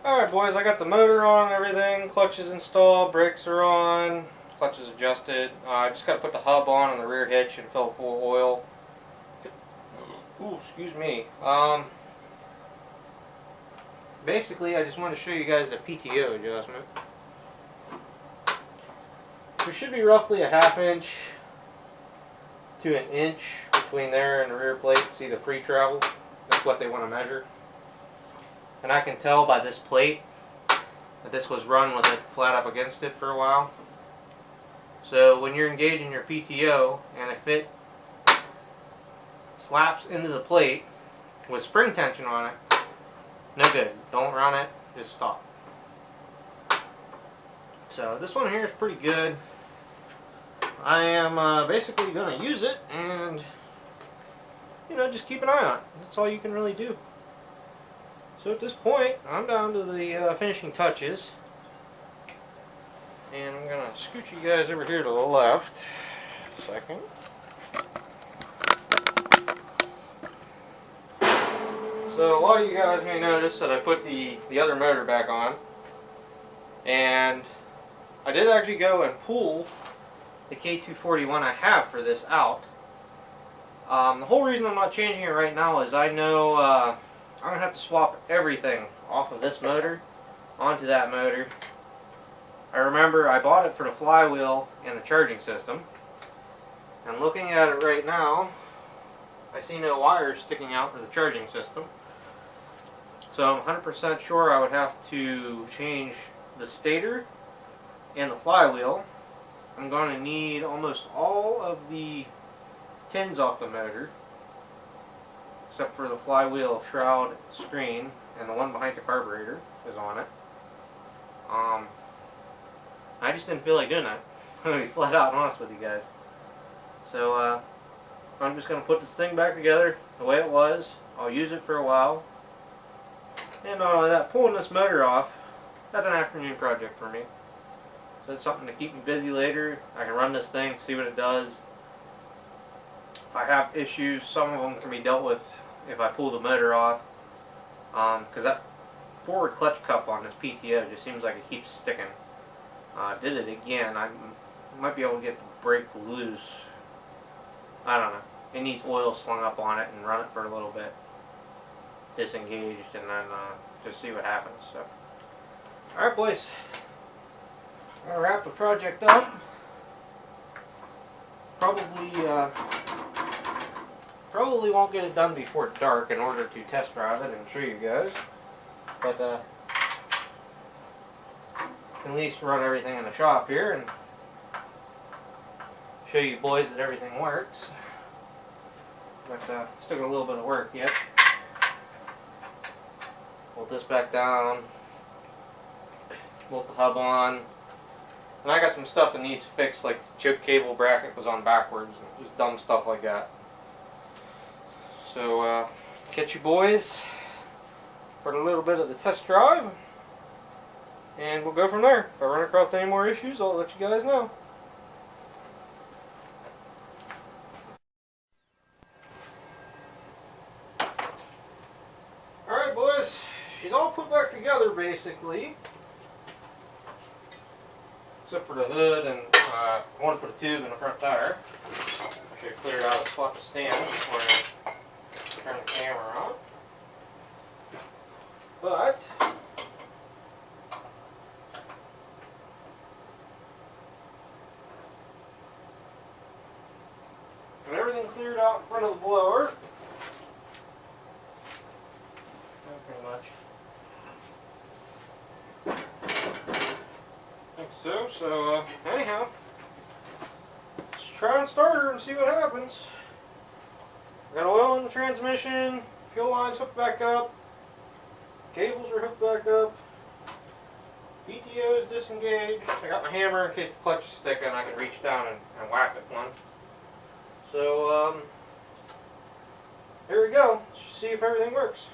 Alright boys, I got the motor on and everything, clutch is installed, brakes are on, clutch is adjusted. I just got to put the hub on and the rear hitch and fill it full of oil. Ooh, excuse me. Basically I just wanted to show you guys the PTO adjustment. There should be roughly a 1/2 inch to 1 inch between there and the rear plate. See the free travel? That's what they want to measure. And I can tell by this plate that this was run with it flat up against it for a while. So when you're engaging your PTO and if it slaps into the plate with spring tension on it, no good. Don't run it, just stop. So this one here is pretty good. I am basically going to use it and, you know, just keep an eye on it. That's all you can really do. So at this point, I'm down to the finishing touches. And I'm going to scoot you guys over here to the left. A second. So a lot of you guys may notice that I put the other motor back on. And I did actually go and pull the K241 I have for this out. The whole reason I'm not changing it right now is I know I'm going to have to swap everything off of this motor onto that motor. I remember I bought it for the flywheel and the charging system. And looking at it right now, I see no wires sticking out for the charging system. So I'm 100% sure I would have to change the stator and the flywheel. I'm going to need almost all of the tins off the motor, except for the flywheel shroud screen, and the one behind the carburetor is on it. I just didn't feel like doing that. I'm going to be flat out honest with you guys. So I'm just going to put this thing back together the way it was. I'll use it for a while. And not only that, pulling this motor off, that's an afternoon project for me. So it's something to keep me busy later. I can run this thing, see what it does. If I have issues, some of them can be dealt with if I pull the motor off. Because that forward clutch cup on this PTO just seems like it keeps sticking. Did it again. I might be able to get the brake loose. I don't know. It needs oil slung up on it and run it for a little bit. Disengaged and then just see what happens. So, alright boys. I'm going to wrap the project up. Probably won't get it done before dark in order to test drive it and show you guys. But at least run everything in the shop here and show you boys that everything works. But still got a little bit of work yet. Bolt this back down. Bolt the hub on. And I got some stuff that needs fixed, like the choke cable bracket was on backwards, and just dumb stuff like that. So, catch you boys for a little bit of the test drive, and we'll go from there. If I run across any more issues, I'll let you guys know. Alright boys, she's all put back together basically. Except for the hood, and I want to put a tube in the front tire. I should have cleared out a spot to stand before I turn the camera on. But with everything cleared out in front of the blower, not pretty much. So anyhow, let's try and start her and see what happens. Got oil in the transmission, fuel lines hooked back up, cables are hooked back up, PTO is disengaged. I got my hammer in case the clutch is sticking, I can reach down and whack it one. So here we go. Let's see if everything works.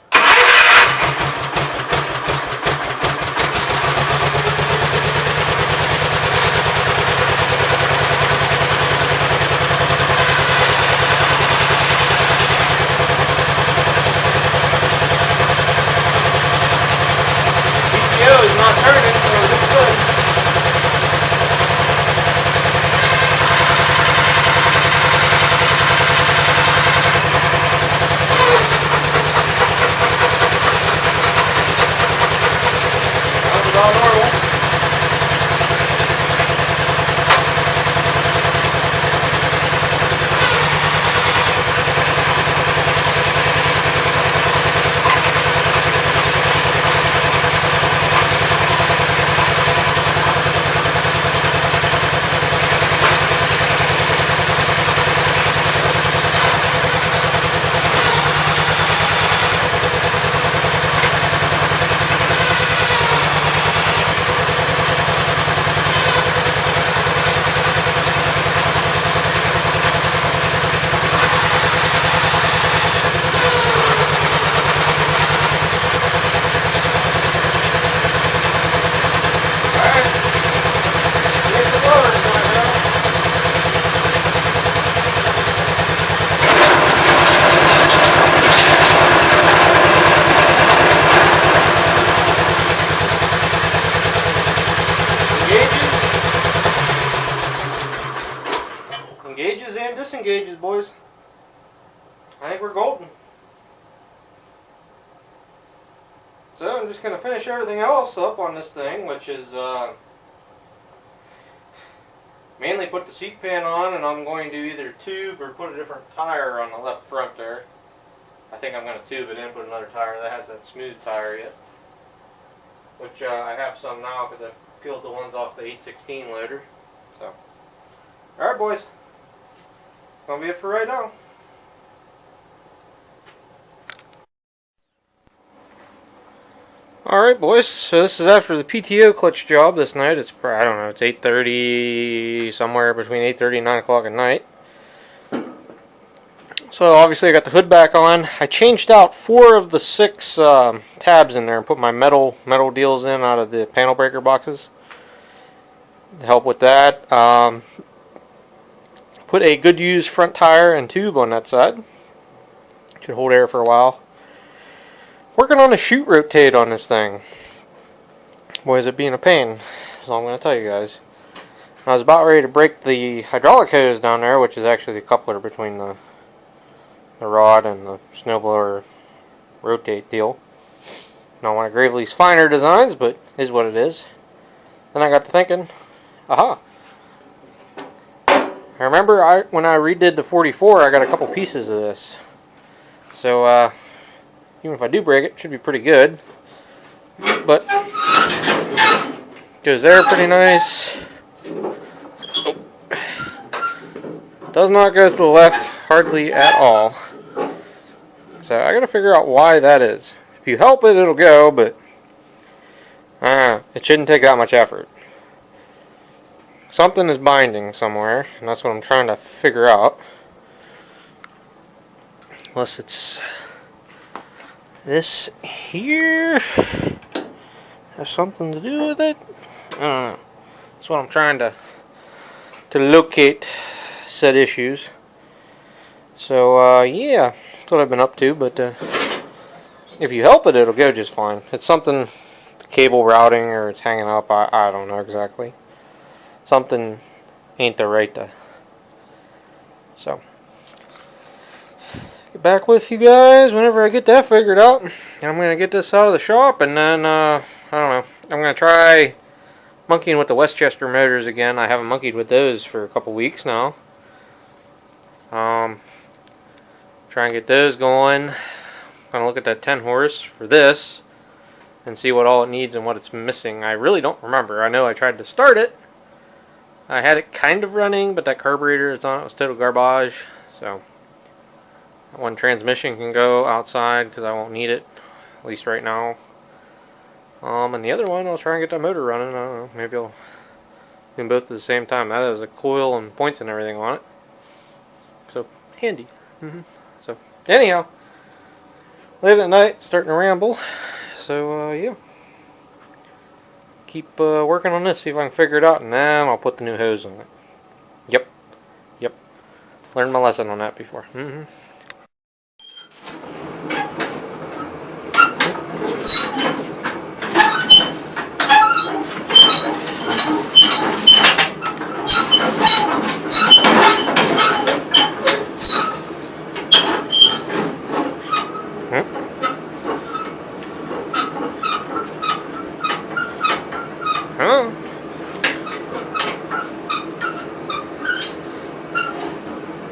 strain gauges, boys. I think we're golden. So I'm just going to finish everything else up on this thing, which is mainly put the seat pan on, and I'm going to either tube or put a different tire on the left front there. I think I'm going to tube it in, put another tire that has that smooth tire yet. Which I have some now because I've peeled the ones off the 816 loader. So, alright boys, that's going to be it for right now. Alright boys, so this is after the PTO clutch job this night. It's, I don't know, it's 8:30, somewhere between 8:30 and 9 o'clock at night. So obviously I got the hood back on. I changed out 4 of the 6 tabs in there and put my metal deals in out of the panel breaker boxes to help with that. Put a good used front tire and tube on that side. Should hold air for a while. Working on a chute rotate on this thing. Boy, is it being a pain. That's all I'm going to tell you guys. I was about ready to break the hydraulic hose down there, which is actually the coupler between the rod and the snowblower rotate deal. Not one of Gravely's finer designs, but is what it is. Then I got to thinking, aha. I remember when I redid the 44, I got a couple pieces of this. So, even if I do break it, it should be pretty good. But goes there pretty nice. Oh. Does not go to the left hardly at all. So I gotta figure out why that is. If you help it, it'll go, but it shouldn't take that much effort. Something is binding somewhere, and that's what I'm trying to figure out. Unless it's this here has something to do with it. I don't know. That's what I'm trying to locate said issues. So yeah, that's what I've been up to. But if you help it, it'll go just fine. It's something, the cable routing, or it's hanging up. I don't know exactly. Something ain't the right. So. Get back with you guys whenever I get that figured out. And I'm going to get this out of the shop, and then, I don't know, I'm going to try monkeying with the Westchester motors again. I haven't monkeyed with those for a couple weeks now. Try and get those going. I'm going to look at that 10 horse for this and see what all it needs and what it's missing. I really don't remember. I know I tried to start it. I had it kind of running, but that carburetor that's on it was total garbage. So one transmission can go outside because I won't need it, at least right now. And the other one, I'll try and get that motor running. I don't know, maybe I'll do them both at the same time. That has a coil and points and everything on it, so handy. So anyhow, late at night, starting to ramble. So yeah, keep working on this, see if I can figure it out, and then I'll put the new hose on it. Yep. Learned my lesson on that before.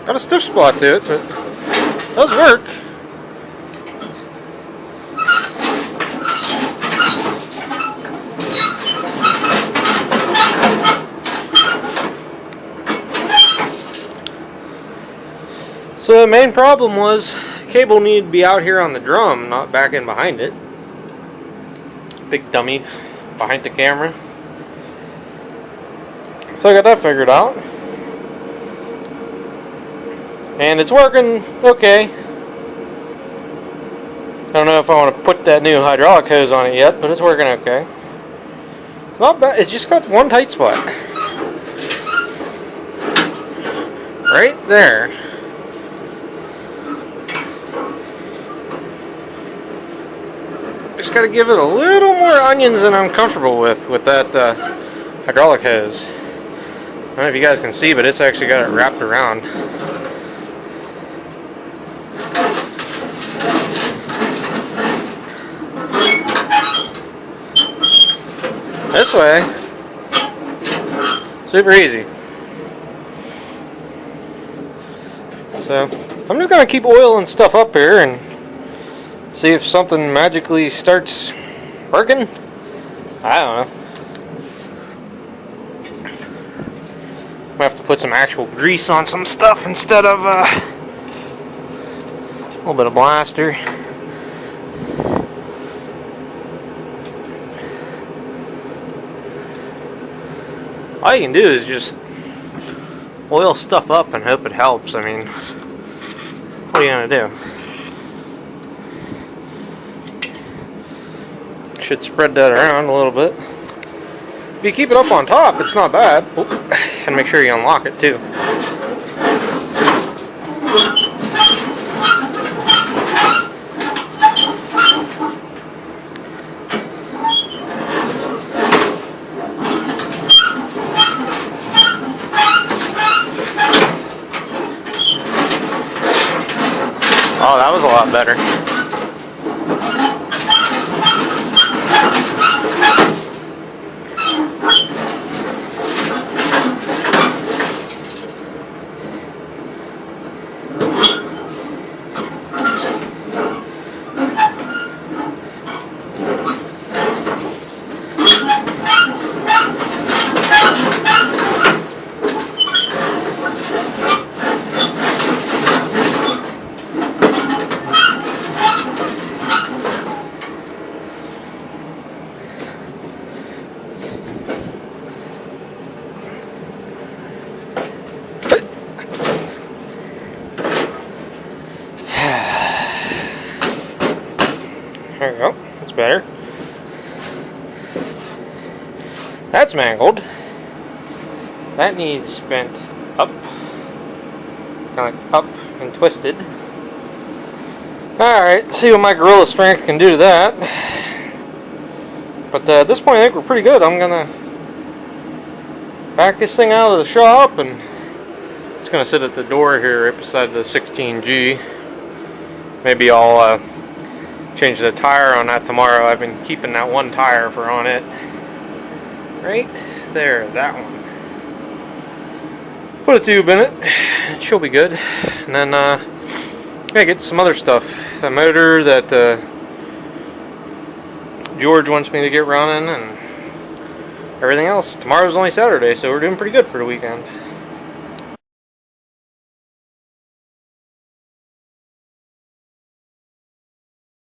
Got a stiff spot to it, but it does work. So the main problem was cable needed to be out here on the drum, not back in behind it. Big dummy behind the camera. So I got that figured out. And it's working okay. I don't know if I want to put that new hydraulic hose on it yet, but it's working okay. It's not bad. It's just got one tight spot. Right there. Just got to give it a little more onions than I'm comfortable with that hydraulic hose. I don't know if you guys can see, but it's actually got it wrapped around. this way, super easy. So I'm just gonna keep oiling stuff up here and see if something magically starts working. I don't know. I have to put some actual grease on some stuff instead of a little bit of blaster. All you can do is just oil stuff up and hope it helps. I mean, what are you gonna do? Should spread that around a little bit. If you keep it up on top, it's not bad. Oh, and make sure you unlock it too. Oh, that was a lot better. There we go. That's better. That's mangled. That needs bent up. Kind of up and twisted. Alright, see what my gorilla strength can do to that. But at this point I think we're pretty good. I'm gonna back this thing out of the shop, and it's gonna sit at the door here right beside the 16G. Maybe I'll change the tire on that tomorrow. I've been keeping that one tire for on it. Right there, that one. Put a tube in it. She'll be good. And then gotta get some other stuff. A motor that George wants me to get running, and everything else. Tomorrow's only Saturday, so we're doing pretty good for the weekend.